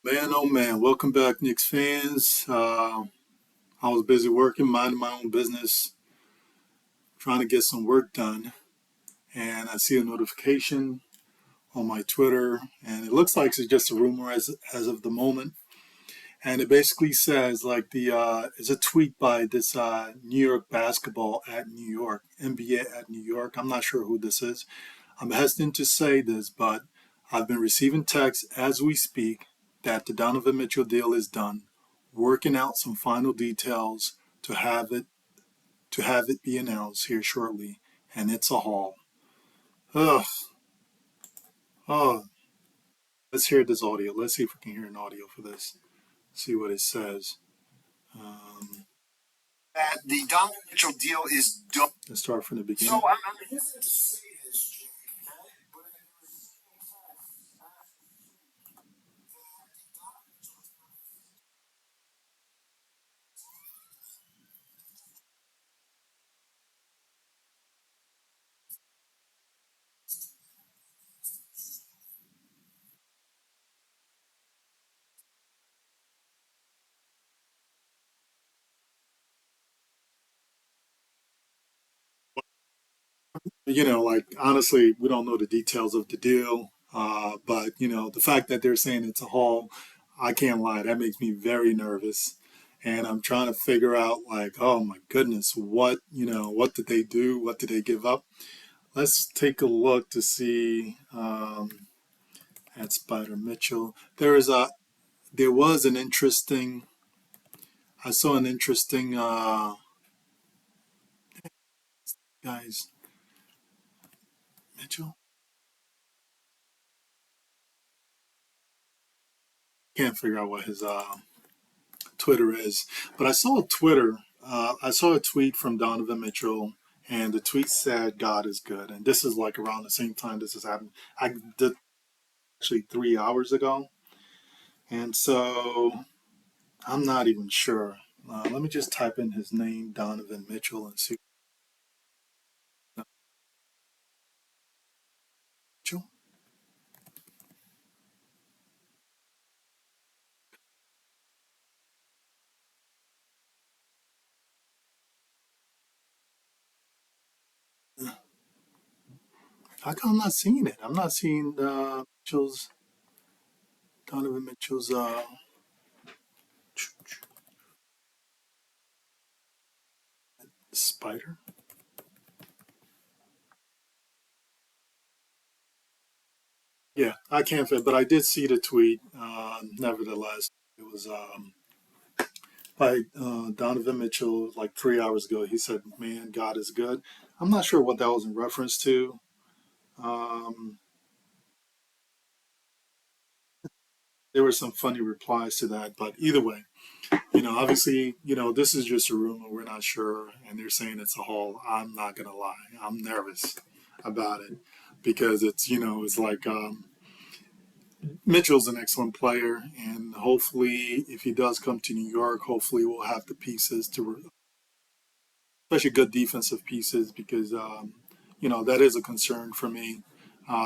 Man, oh man, welcome back, Knicks fans. I was busy working, minding my own business, trying to get some work done, and I see a notification on my Twitter, and it looks like it's just a rumor as of the moment. And it basically says like it's a tweet by this New York basketball at New York, NBA at New York. I'm not sure who this is. I'm hesitant to say this, but I've been receiving texts as we speak that the Donovan Mitchell deal is done, working out some final details to have it be announced here shortly, and it's a haul. Ugh, oh, let's hear this audio. Let's see if we can hear an audio for this. See what it says. That the Donovan Mitchell deal is done. Let's start from the beginning. So I'm hesitant to say this, Jake, okay? But like honestly, we don't know the details of the deal. But the fact that they're saying it's a haul, I can't lie, that makes me very nervous. And I'm trying to figure out like, oh my goodness, what did they do? What did they give up? Let's take a look to see at Spider Mitchell. There was an interesting. I saw an interesting guys Mitchell. Can't figure out what his Twitter is. But I saw a Twitter. I saw a tweet from Donovan Mitchell, and the tweet said, "God is good." And this is like around the same time this has happened. I did actually 3 hours ago, and so I'm not even sure. Let me just type in his name, Donovan Mitchell, and see. Mitchell. How come I'm not seeing it? I'm not seeing Donovan Mitchell's spider. Yeah, I can't fit, but I did see the tweet. Nevertheless, it was by Donovan Mitchell like 3 hours ago. He said, "Man, God is good." I'm not sure what that was in reference to. Um, there were some funny replies to that, but either way, obviously, this is just a rumor. We're not sure, and they're saying it's a haul. I'm not gonna lie, I'm nervous about it because it's like Mitchell's an excellent player, and hopefully, if he does come to New York, hopefully we'll have the pieces to, especially good defensive pieces, because that is a concern for me.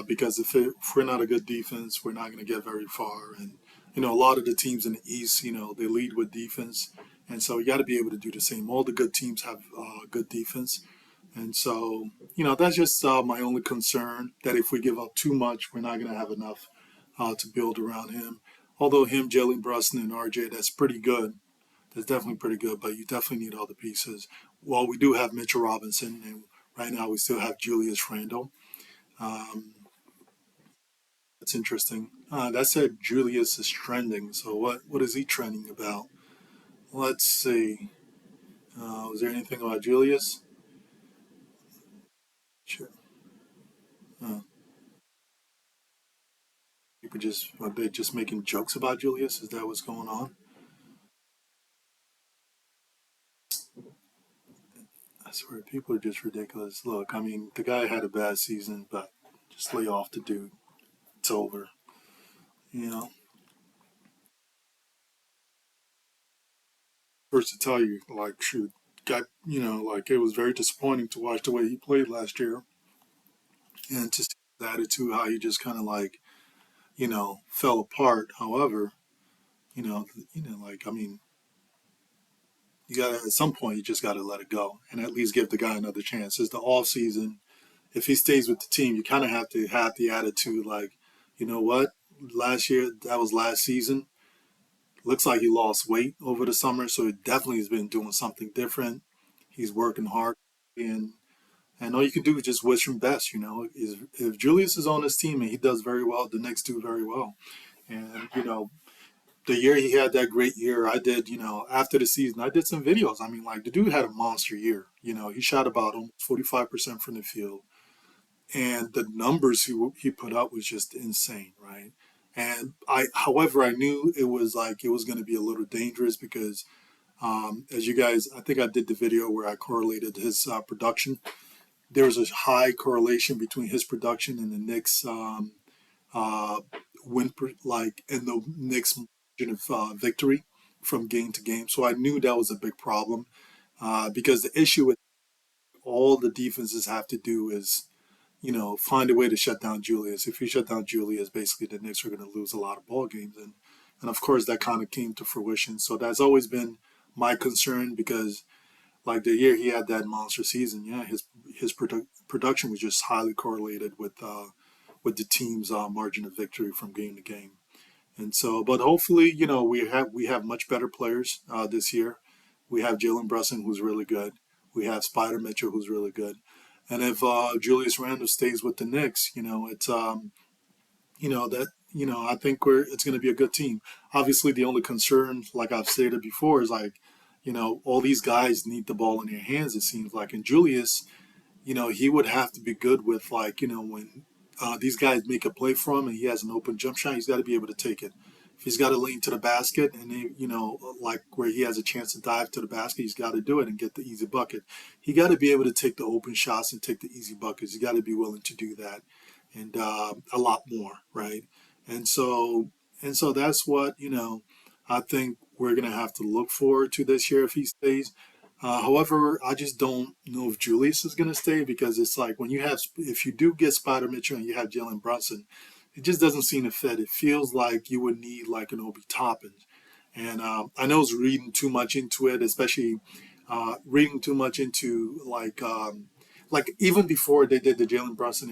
Because if we're not a good defense, we're not going to get very far. And a lot of the teams in the East, they lead with defense, and so you got to be able to do the same. All the good teams have good defense, and so that's just my only concern. That if we give up too much, we're not going to have enough to build around him. Although him, Jalen Brunson, and RJ, that's pretty good. That's definitely pretty good, but you definitely need all the pieces. Well, we do have Mitchell Robinson, and right now we still have Julius Randle. Um, that's interesting. That said, Julius is trending. So what is he trending about? Let's see. Was there anything about Julius? Sure. Uh, People just are they just making jokes about Julius? Is that what's going on? I swear, people are just ridiculous. Look, I mean, the guy had a bad season, but just lay off the dude. It's over. You know. First to tell you, like, shoot, got like it was very disappointing to watch the way he played last year, and to see his attitude, how he just kind of like fell apart. However, Like I mean, you got to at some point you just got to let it go and at least give the guy another chance. It's the off season. If he stays with the team, you kind of have to have the attitude like, you know what, last year that was last season. Looks like he lost weight over the summer, so he definitely has been doing something different. He's working hard, and all you can do is just wish him best. If Julius is on his team and he does very well, the Knicks do very well. And the year he had that great year, I did. After the season, I did some videos. I mean, like the dude had a monster year. He shot about almost 45% from the field, and the numbers he put up was just insane, right? And however, I knew it was like it was going to be a little dangerous because, as you guys, I think I did the video where I correlated his production. There was a high correlation between his production and the Knicks uh, and the Knicks margin of victory from game to game. So I knew that was a big problem because the issue with all the defenses have to do is find a way to shut down Julius. If you shut down Julius, basically the Knicks are going to lose a lot of ball games, and of course that kind of came to fruition. So that's always been my concern because like the year he had that monster season, yeah, his production was just highly correlated with the team's margin of victory from game to game. And so, but hopefully, we have much better players this year. We have Jalen Brunson, who's really good. We have Spider Mitchell, who's really good. And if Julius Randle stays with the Knicks, it's that I think it's going to be a good team. Obviously, the only concern, like I've stated before, is like all these guys need the ball in their hands. It seems like, and Julius, he would have to be good with like, when these guys make a play for him and he has an open jump shot, he's got to be able to take it. If he's got to lean to the basket and like where he has a chance to dive to the basket, he's got to do it and get the easy bucket. He got to be able to take the open shots and take the easy buckets. He got to be willing to do that, and a lot more, right? And so that's what I think we're gonna have to look forward to this year if he stays. However, I just don't know if Julius is going to stay because it's like if you do get Spider Mitchell and you have Jalen Brunson, it just doesn't seem to fit. It feels like you would need like an Obi Toppin. And I know it's reading too much into it, especially reading too much into like even before they did the Jalen Brunson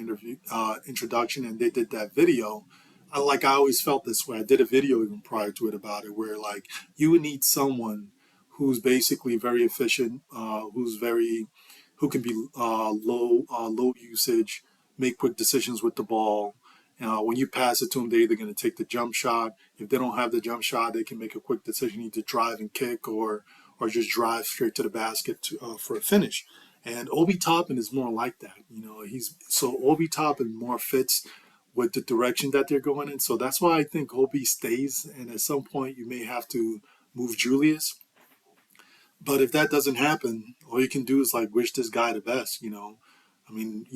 introduction and they did that video. I always felt this way. I did a video even prior to it about it, where like you would need someone who's basically very efficient, who can be low usage, make quick decisions with the ball. When you pass it to them, they're either going to take the jump shot. If they don't have the jump shot, they can make a quick decision, either drive and kick or just drive straight to the basket for a finish. And Obi Toppin is more like that. Obi Toppin more fits with the direction that they're going in. So that's why I think Obi stays. And at some point, you may have to move Julius, but if that doesn't happen, all you can do is like wish this guy the best. I mean,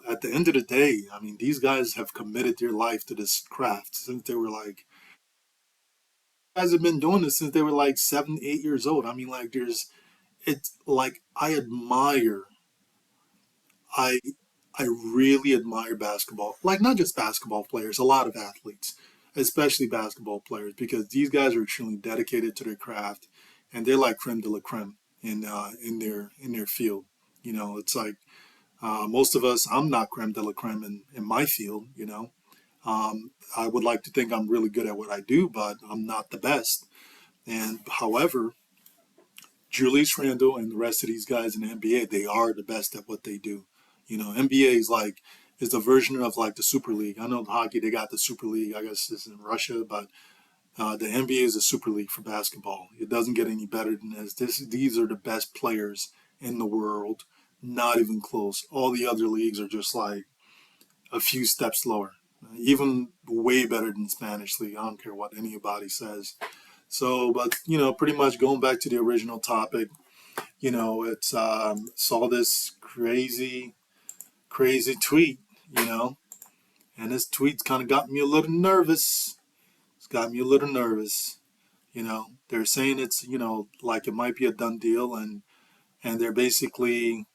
at the end of the day, I mean, these guys have committed their life to this craft since they were like, guys have been doing this since they were like 7, 8 years old. I mean, like, it's like, I, I really admire basketball. Like, not just basketball players, a lot of athletes, especially basketball players, because these guys are extremely dedicated to their craft and they're like creme de la creme in their field. It's like most of us. I'm not creme de la creme in my field. I would like to think I'm really good at what I do, but I'm not the best. And however, Julius Randle and the rest of these guys in the NBA, they are the best at what they do. NBA is the version of like the Super League. I know in hockey they got the Super League. I guess it's in Russia, but the NBA is a Super League for basketball. It doesn't get any better than this. These are the best players in the world. Not even close. All the other leagues are just like a few steps lower. Even way better than Spanish league. I don't care what anybody says. So, but pretty much going back to the original topic, it's saw this crazy tweet, you know, and this tweet's kind of got me a little nervous. It's got me a little nervous. They're saying it's like it might be a done deal, and they're basically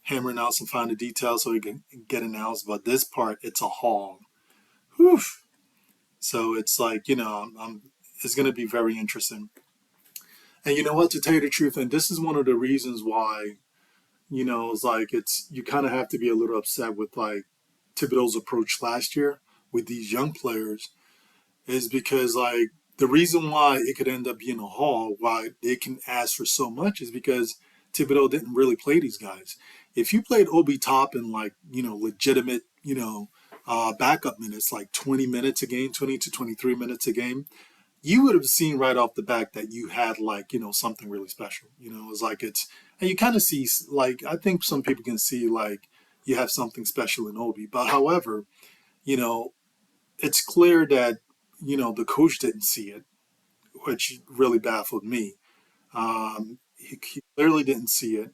hammering out some final details so it can get announced. But this part, it's a haul. Whew. So it's like is going to be very interesting. And you know what? To tell you the truth, and this is one of the reasons why, it's like you kind of have to be a little upset with like Thibodeau's approach last year with these young players, is because like the reason why it could end up being a haul, why they can ask for so much, is because Thibodeau didn't really play these guys. If you played Obi Toppin like legitimate backup minutes, like 20 minutes a game, 20 to 23 minutes a game, you would have seen right off the back that you had like something really special. It's like and you kind of see like I think some people can see like you have something special in Obi, but however, you know it's clear that the coach didn't see it, which really baffled me. He clearly didn't see it.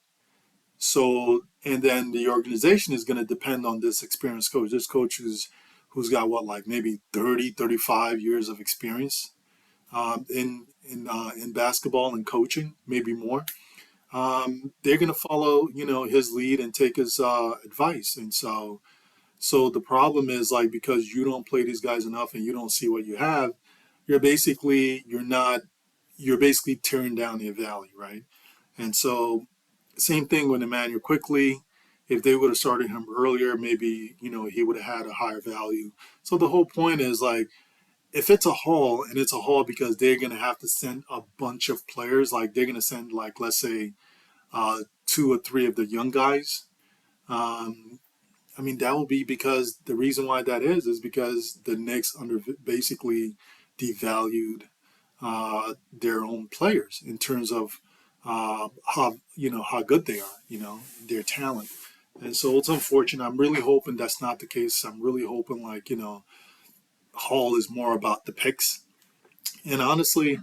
So, and then the organization is going to depend on this experienced coach. This coach who's got what, like maybe 30, 35 years of experience in basketball and coaching, maybe more. They're going to follow his lead and take his advice. And so the problem is like because you don't play these guys enough and you don't see what you have, you're basically tearing down their value, right? And so same thing with Emmanuel Quickly. If they would have started him earlier, maybe he would have had a higher value. So the whole point is like if it's a haul and it's a haul because they're going to have to send a bunch of players, like they're going to send like let's say two or three of the young guys. Um, I mean, that will be because the reason why that is because the Knicks under basically devalued their own players in terms of how good they are, their talent. And so it's unfortunate. I'm really hoping that's not the case. I'm really hoping like Hall is more about the picks. And honestly,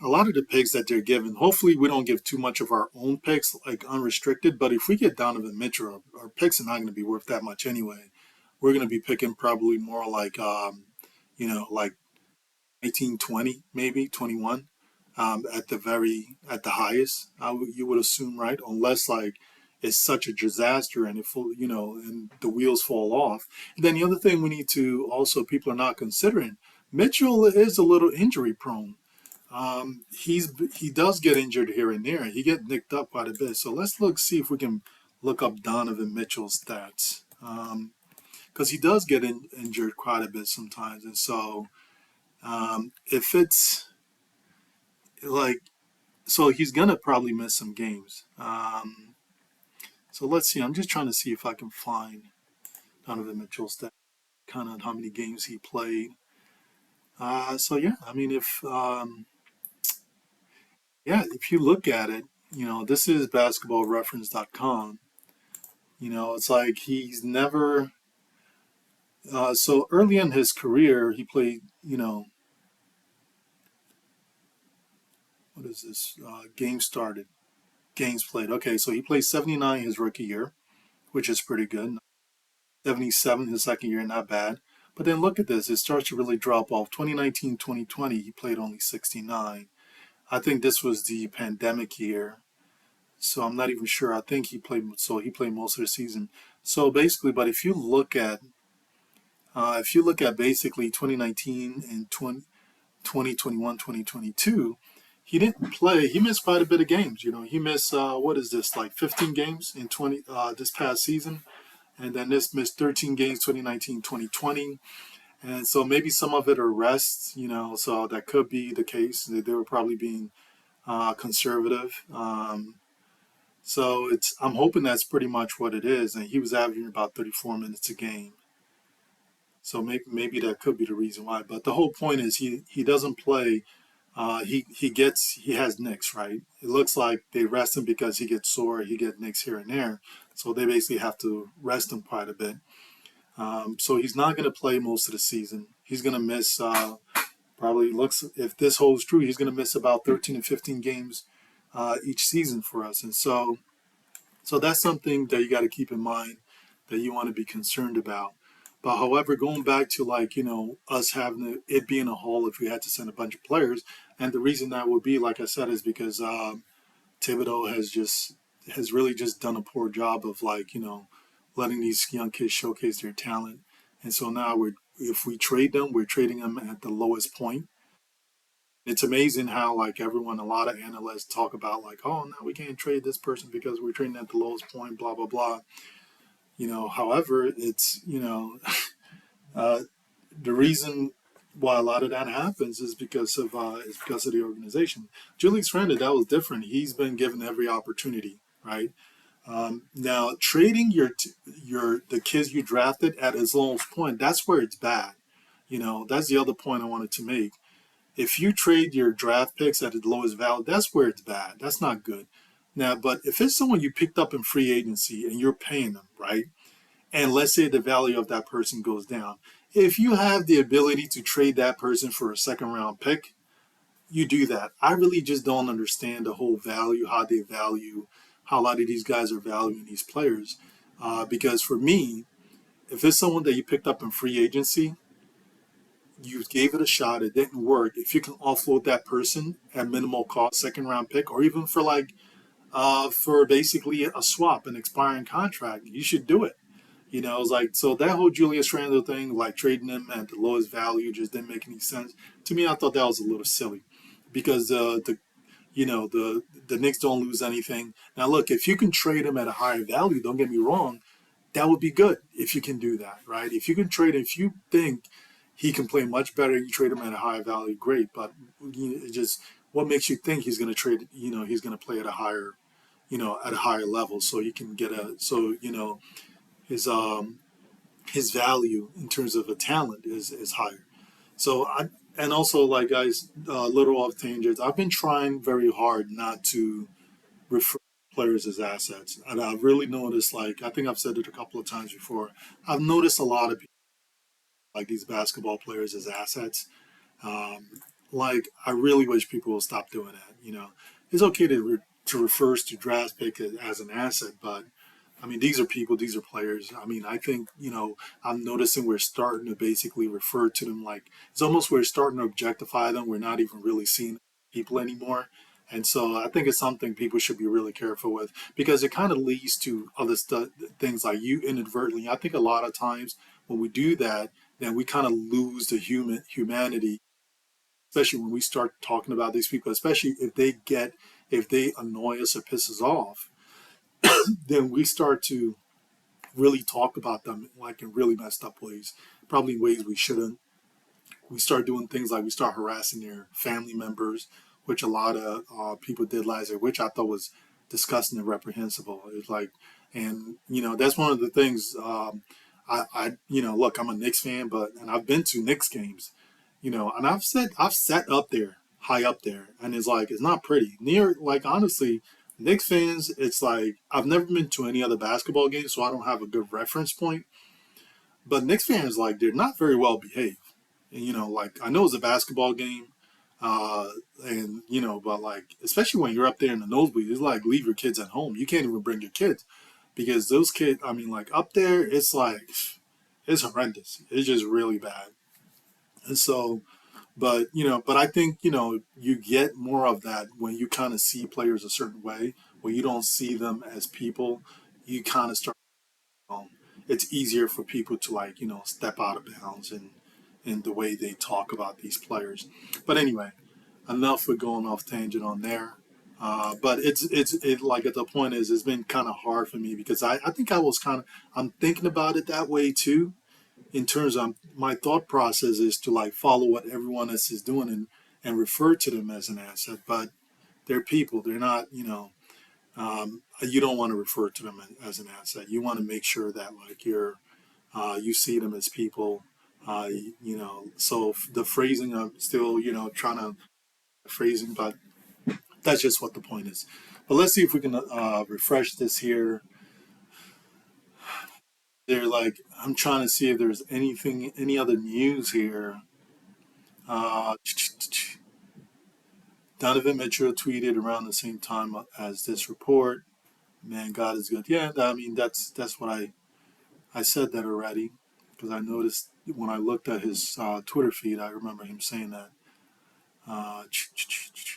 a lot of the picks that they're given, hopefully we don't give too much of our own picks, like unrestricted. But if we get Donovan Mitchell, our picks are not going to be worth that much anyway. We're going to be picking probably more like, like 19, 20, maybe 21, at the highest. You would assume, right? Unless like it's such a disaster and and the wheels fall off. And then the other thing we need to also people are not considering, Mitchell is a little injury prone. He does get injured here and there. He get nicked up quite a bit. So let's see if we can look up Donovan Mitchell's stats. Because he does get injured quite a bit sometimes. And so if it's like, so he's gonna probably miss some games. So let's see. I'm just trying to see if I can find Donovan Mitchell's stats, kind of how many games he played. So yeah, I mean, if you look at it, this is basketballreference.com. It's like he's never. So early in his career, he played. What is this? Games started, games played. Okay, so he played 79 his rookie year, which is pretty good. 77 his second year, not bad. But then look at this, it starts to really drop off. 2019, 2020, he played only 69. I think this was the pandemic year. So I'm not even sure. I think he played most of the season. So basically, but if you look at basically 2019 and 2021, 2022, he didn't play. He missed quite a bit of games. He missed what is this, like 15 games in 20 this past season, and then this missed 13 games 2019, 2020. And so maybe some of it are rests. So that could be the case. They were probably being conservative. So I'm hoping that's pretty much what it is. And he was averaging about 34 minutes a game. So maybe that could be the reason why. But the whole point is he doesn't play. He has nicks, right? It looks like they rest him because he gets sore. He gets nicks here and there. So they basically have to rest him quite a bit. So he's not going to play most of the season. He's going to miss probably looks if this holds true, he's going to miss about 13 and 15 games each season for us. And so that's something that you got to keep in mind that you want to be concerned about. But however, going back to like us having it being a haul if we had to send a bunch of players, and the reason that would be like I said is because Thibodeau has really just done a poor job of like letting these young kids showcase their talent, and so now if we trade them, we're trading them at the lowest point. It's amazing how like everyone, a lot of analysts talk about like, oh no, we can't trade this person because we're trading at the lowest point, blah blah blah. However, it's uh, the reason why a lot of that happens is because of the organization. Julius Randle, that was different. He's been given every opportunity, right? Now trading your the kids you drafted at his lowest point, that's where it's bad. That's the other point I wanted to make. If you trade your draft picks at the lowest value, that's where it's bad. That's not good. Now, but if it's someone you picked up in free agency and you're paying them, right? And let's say the value of that person goes down. If you have the ability to trade that person for a second round pick, you do that. I really just don't understand the whole value, how they value, how a lot of these guys are valuing these players. Because for me, if it's someone that you picked up in free agency, you gave it a shot, it didn't work. If you can offload that person at minimal cost, second round pick, or even for for basically a swap, an expiring contract, you should do it. It's like so that whole Julius Randle thing, like trading him at the lowest value, just didn't make any sense to me. I thought that was a little silly because the Knicks don't lose anything. Now, look, if you can trade him at a higher value, don't get me wrong, that would be good if you can do that, right? If you can trade, if you think he can play much better, you trade him at a higher value, great. But it just what makes you think he's going to trade? He's going to play at a higher level, so you can get his his value in terms of a talent is higher. So and also like guys, little off tangents. I've been trying very hard not to refer to players as assets, and I've really noticed. Like I think I've said it a couple of times before. I've noticed a lot of people like these basketball players as assets. Um, I really wish people will stop doing that. It's okay to refer to draft pick as an asset, but I mean, these are people, these are players. I mean, I think, I'm noticing we're starting to basically refer to them like it's almost we're starting to objectify them. We're not even really seeing people anymore. And so I think it's something people should be really careful with because it kind of leads to other things like you inadvertently. I think a lot of times when we do that, then we kind of lose the humanity, especially when we start talking about these people, especially if they annoy us or piss us off, then we start to really talk about them like in really messed up ways, probably ways we shouldn't. We start doing things like we start harassing their family members, which a lot of people did last year, which I thought was disgusting and reprehensible. It's like, and that's one of the things. Look, I'm a Knicks fan, and I've been to Knicks games, and I've sat up there, high up there, and it's like it's not pretty. Near, like honestly, Knicks fans, it's like I've never been to any other basketball game, so I don't have a good reference point. But Knicks fans, like, they're not very well behaved. And, like, I know it's a basketball game, uh, but like, especially when you're up there in the nosebleed, it's like, leave your kids at home. You can't even bring your kids because those kids, I mean, like, up there, it's like, it's horrendous. It's just really bad. And so, but I think, you get more of that when you kind of see players a certain way, when you don't see them as people, you kind of start it's easier for people to like step out of bounds in the way they talk about these players. But anyway, enough for going off tangent on there. But it like at the point is it's been kind of hard for me because I think I was I'm thinking about it that way too in terms of my thought process is to like follow what everyone else is doing and refer to them as an asset, but they're people. They're not, you don't want to refer to them as an asset. You want to make sure that like you see them as people. So the phrasing, I'm still trying to phrasing, but that's just what the point is. But let's see if we can refresh this here. They're like I'm trying to see if there's any other news here. Uh, Donovan Mitchell tweeted around the same time as this report. Man, God is good. Yeah, I mean that's what I said that already because I noticed when I looked at his Twitter feed, I remember him saying that. Uh,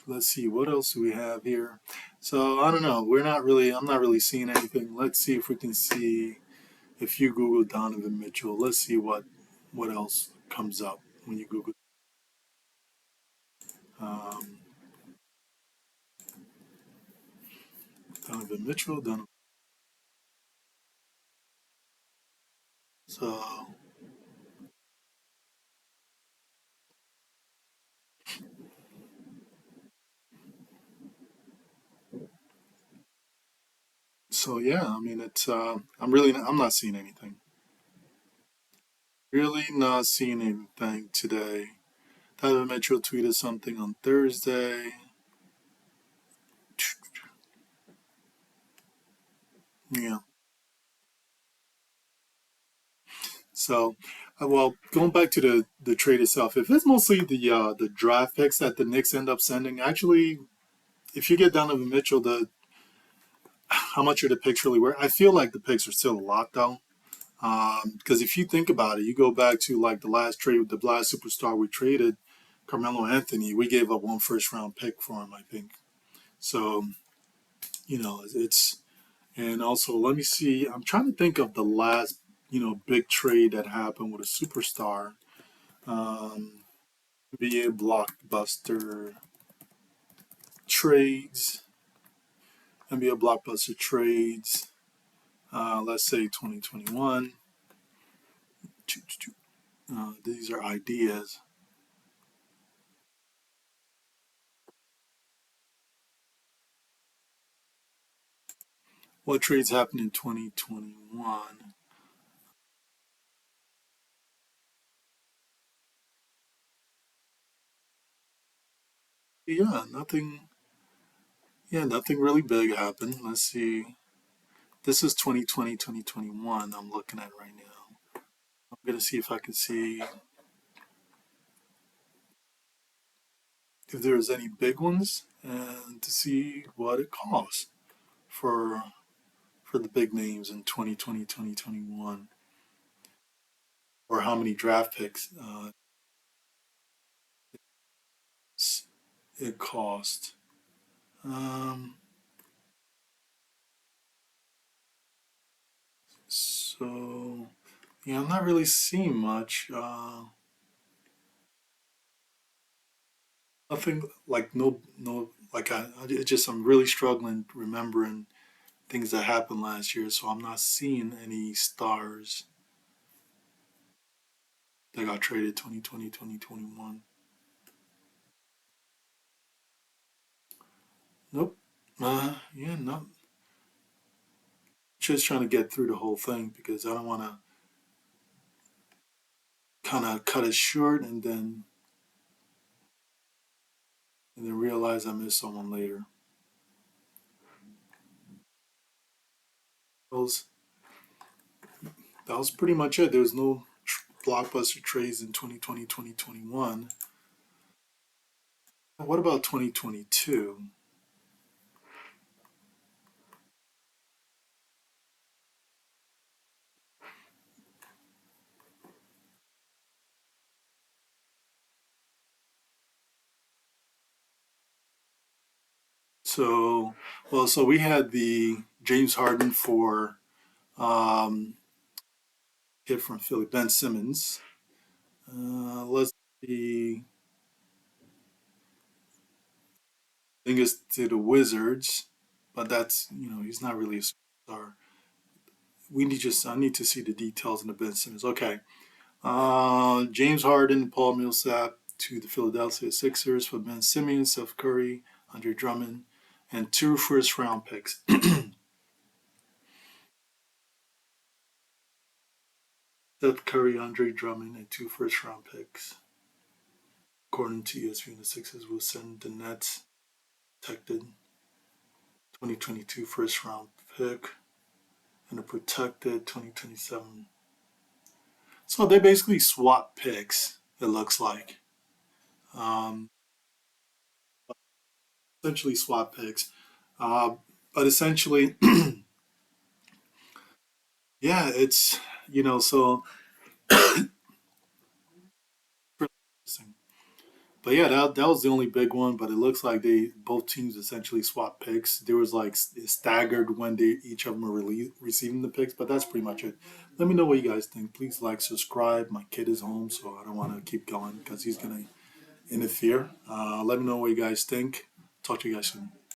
let's see, what else do we have here? So I don't know. I'm not really seeing anything. Let's see if we can see if you Google Donovan Mitchell. Let's see what else. comes up when you Google. Um, Donovan Mitchell, Donovan. So, so yeah, I mean, it's, I'm not seeing anything. Really not seeing anything today. Donovan Mitchell tweeted something on Thursday. Yeah. So, well, going back to the trade itself, if it's mostly the draft picks that the Knicks end up sending, actually, if you get Donovan Mitchell, the how much are the picks really worth? I feel like the picks are still a lot though, because if you think about it, you go back to like the last trade, the last superstar we traded, Carmelo Anthony, we gave up one first round pick for him, I think. So it's and also let me see. I'm trying to think of the last big trade that happened with a superstar. Um, NBA blockbuster trades, NBA blockbuster trades. Let's say 2021. These are ideas. What trades happened in 2021? Yeah, nothing. Yeah, nothing really big happened. Let's see. This is 2020, 2021. I'm looking at right now. I'm gonna see if I can see if there's any big ones and to see what it costs for for the big names in 2020, 2021, or how many draft picks it cost. Um, so yeah, I'm not really seeing much. Nothing like no like I it just I'm really struggling remembering things that happened last year, so I'm not seeing any stars that got traded 2020, 2021. Nope. Yeah, no. Just trying to get through the whole thing because I don't want to kind of cut it short and then realize I missed someone later. Those that was pretty much it. There was no blockbuster trades in 2020, 2021. What about 2022? So, well, so we had the James Harden for um, kid from Philly, Ben Simmons. Let's see, I think it's to the Wizards, but that's he's not really a star. I need to see the details in the Ben Simmons. Okay, James Harden, Paul Millsap to the Philadelphia Sixers for Ben Simmons, Seth Curry, Andre Drummond, and two first round picks. Seth Curry, Andre Drummond, and two first round picks. According to ESPN, the Sixers will send the Nets protected 2022 first round pick and a protected 2027. So they basically swap picks, it looks like. Um, Essentially swap picks. Uh, but essentially, yeah, it's, so interesting. But yeah, that was the only big one. But it looks like they both teams essentially swapped picks. There was like staggered when they each of them were receiving the picks. But that's pretty much it. Let me know what you guys think. Please like, subscribe. My kid is home, so I don't want to keep going because he's gonna interfere. Let me know what you guys think. Talk to you guys soon.